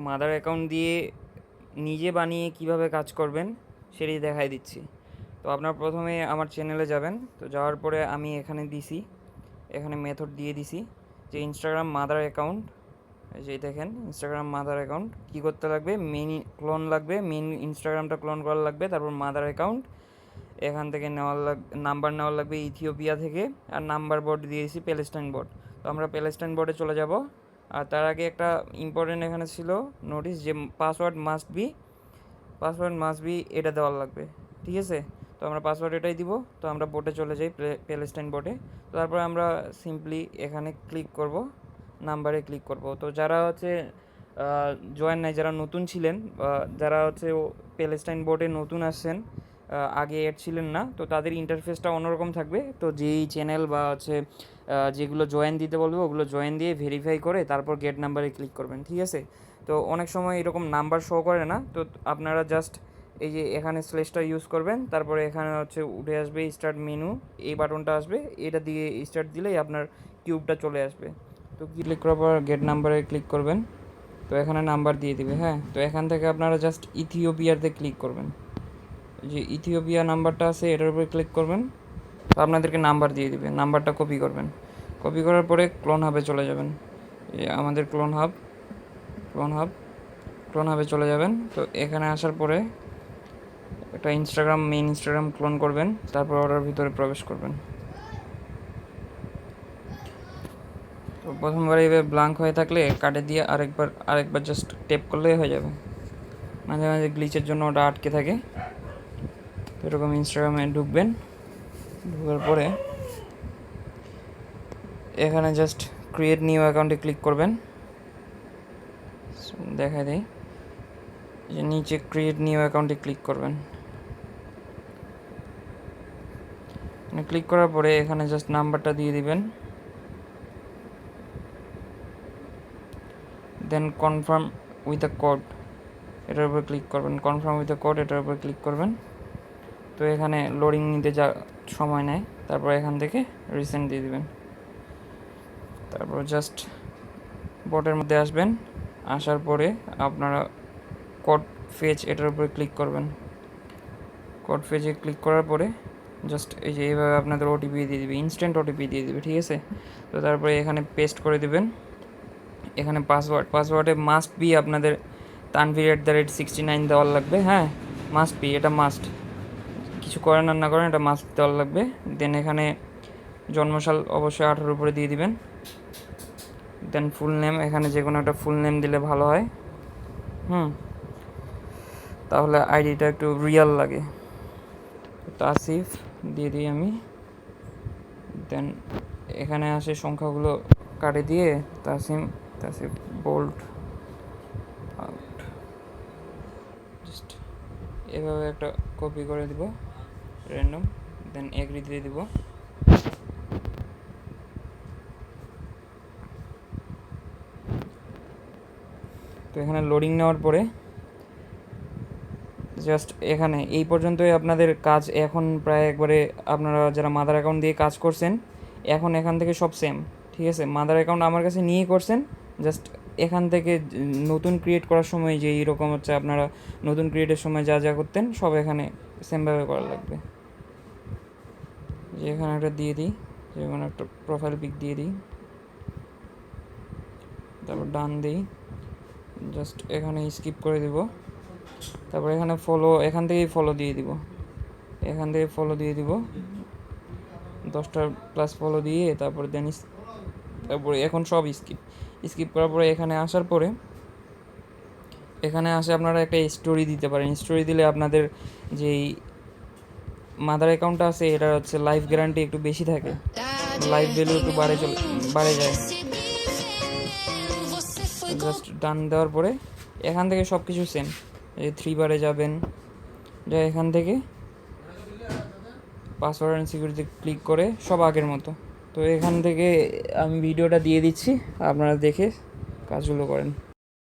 Mother account দিয়ে নিজে বানিয়ে কিভাবে কাজ করবেন সেটাই দেখাই দিচ্ছি। তো আপনার প্রথমে আমার চ্যানেলে যাবেন। তো যাওয়ার পরে আমি এখানে এখানে মেথড দিয়ে দিছি যে ইনস্টাগ্রাম মাদার অ্যাকাউন্ট। এই দেখেন ইনস্টাগ্রাম মাদার অ্যাকাউন্ট কী করতে লাগবে, মেন ক্লোন লাগবে, মেন ইনস্টাগ্রামটা ক্লোন করা লাগবে, তারপর মাদার অ্যাকাউন্ট এখান থেকে নাম্বার নেওয়ার লাগবে ইথিওপিয়া থেকে, আর নাম্বার বোর্ড দিয়েছি প্যালেস্টাইন বোর্ড। তো আমরা প্যালেস্টাইন বোর্ডে চলে যাব। আর তার আগে একটা ইম্পর্টেন্ট এখানে ছিল নোটিস যে পাসওয়ার্ড মাস্ট বি এটা দেওয়ার লাগবে, ঠিক আছে। তো আমরা পাসওয়ার্ড এটাই দিব। তো আমরা বোর্ডে চলে যাই, প্যালেস্টাইন বোর্ডে। তারপরে আমরা সিম্পলি এখানে ক্লিক করব, নাম্বারে ক্লিক করব। তো যারা হচ্ছে জয়েন নাই, যারা নতুন ছিলেন, যারা হচ্ছে প্যালেস্টাইন বোর্ডে নতুন আসছেন, আগে অ্যাড ছিলেন না, তো তাদের ইন্টারফেসটা অন্যরকম থাকবে। তো যেই চ্যানেল বা হচ্ছে যেগুলো জয়েন দিতে বলবে ওগুলো জয়েন দিয়ে ভেরিফাই করে তারপর গেট নাম্বারে ক্লিক করবেন, ঠিক আছে। তো অনেক সময় এরকম নাম্বার শো করে না, তো আপনারা জাস্ট এই যে এখানে স্লেশটা ইউজ করবেন, তারপরে এখানে হচ্ছে উঠে আসবে স্টার্ট মেনু, এই বাটনটা আসবে, এটা দিয়ে স্টার্ট দিলেই আপনার কিউবটা চলে আসবে। তো ক্লিক করার পর গেট নাম্বারে ক্লিক করবেন। তো এখানে নাম্বার দিয়ে দিবে, হ্যাঁ। তো এখান থেকে আপনারা জাস্ট ইথিওপিয়াতে ক্লিক করবেন, যে ইথিওপিয়া নাম্বারটা আছে এটার উপরে ক্লিক করবেন। তো আপনাদেরকে নাম্বার দিয়ে দিবে, নাম্বারটা কপি করবেন। কপি করার পরে ক্লোন হাবে চলে যাবেন, আমাদের ক্লোন হাবে চলে যাবেন। তো এখানে আসার পরে একটা মেন ইনস্টাগ্রাম ক্লোন করবেন, তারপর ওটার ভিতরে প্রবেশ করবেন। তো প্রথমবার এইভাবে ব্ল্যাঙ্ক হয়ে থাকলে কাটে দিয়ে আরেকবার জাস্ট টেপ করলেই হয়ে যাবে। মাঝে মাঝে গ্লিচের জন্য ওটা আটকে থাকে। তো এরকম ইনস্টাগ্রামে ঢুকবেন, ঢোকার পরে এখানে জাস্ট ক্রিয়েট নিউ অ্যাকাউন্টে ক্লিক করবেন। দেখা দেয় যে নিচে ক্রিয়েট নিউ অ্যাকাউন্টে ক্লিক করবেন। ক্লিক করার পরে এখানে জাস্ট নাম্বারটা দিয়ে দিবেন, দেন কনফার্ম উইথ আ কোড এটার উপর ক্লিক করবেন। কনফার্ম উইথ আ কোড এটার উপর ক্লিক করবেন। তো এখানে লোডিং নিতে যা সময় নেয়, তারপর এখান থেকে রিসেন্ট দিয়ে দিবেন। তারপর জাস্ট বটের মধ্যে আসবেন, আসার পরে আপনারা কোড ফেচ এটার উপরে ক্লিক করবেন। কোড ফেচে ক্লিক করার পরে জাস্ট এই যে এইভাবে আপনাদের ওটিপি দিয়ে দিবে, ইনস্ট্যান্ট ওটিপি দিয়ে দিবে, ঠিক আছে। তো তারপরে এখানে পেস্ট করে দিবেন। এখানে পাসওয়ার্ডে মাস্ট বি আপনাদের তানভীর@69 দেওয়ার লাগবে, হ্যাঁ, মাস্ট বি, এটা মাস্ট, কিছু করেন আর না করেন এটা মাস্ট দেওয়ার লাগবে। দেন এখানে জন্মসাল অবশ্যই 18 উপরে দিয়ে দিবেন। দেন ফুল নেম, এখানে যে কোনো একটা ফুল নেম দিলে ভালো হয়, তাহলে আইডিটা একটু রিয়েল লাগে। তাসিফ দিয়ে দিই আমি। দেন এখানে আসে সংখ্যাগুলো কাটে দিয়ে তাসিফ বোল্ড আউট, জাস্ট এভাবে একটা কপি করে দিব র্যান্ডম, দেন এগ্রি দিয়ে দিব। তো এখানে লোডিং নেওয়ার পরে জাস্ট এখানে এই পর্যন্তই আপনাদের কাজ। এখন প্রায় একবারে আপনারা যারা মাদার অ্যাকাউন্ট দিয়ে কাজ করছেন, এখন এখান থেকে সব সেম, ঠিক আছে। মাদার অ্যাকাউন্ট আমার কাছে নিয়েই করছেন, জাস্ট এখান থেকে নতুন ক্রিয়েট করার সময় যে এইরকম হচ্ছে আপনারা নতুন ক্রিয়েটের সময় যা যা করতেন সব এখানে সেমভাবে করা লাগবে। যে এখানে একটা দিয়ে দিই, যেমন একটা প্রোফাইল পিক দিয়ে দিই, তারপর ডান দিই, জাস্ট এখানে স্কিপ করে দিব। তারপর এখানে এখান থেকেই ফলো দিয়ে দিব, 10টা প্লাস ফলো দিয়ে তারপরে তারপরে এখন সব স্কিপ করার পরে এখানে আসার পরে এখানে আসে আপনারা একটা স্টোরি দিতে পারেন। স্টোরি দিলে আপনাদের যেই মাদার অ্যাকাউন্টটা আছে এটা হচ্ছে লাইফ গ্যারান্টি একটু বেশি থাকে, লাইফ ভ্যালু একটু বাড়ে যায়। জাস্ট ডান দেওয়ার পরে এখান থেকে সব কিছু সেম, এই 3 বারে যাবেন, যা এখান থেকে পাসওয়ার্ড অ্যান্ড সিকিউরিটি ক্লিক করে সব আগের মতো। তো এখান থেকে আমি ভিডিওটা দিয়ে দিচ্ছি, আপনারা দেখে কাজগুলো করেন।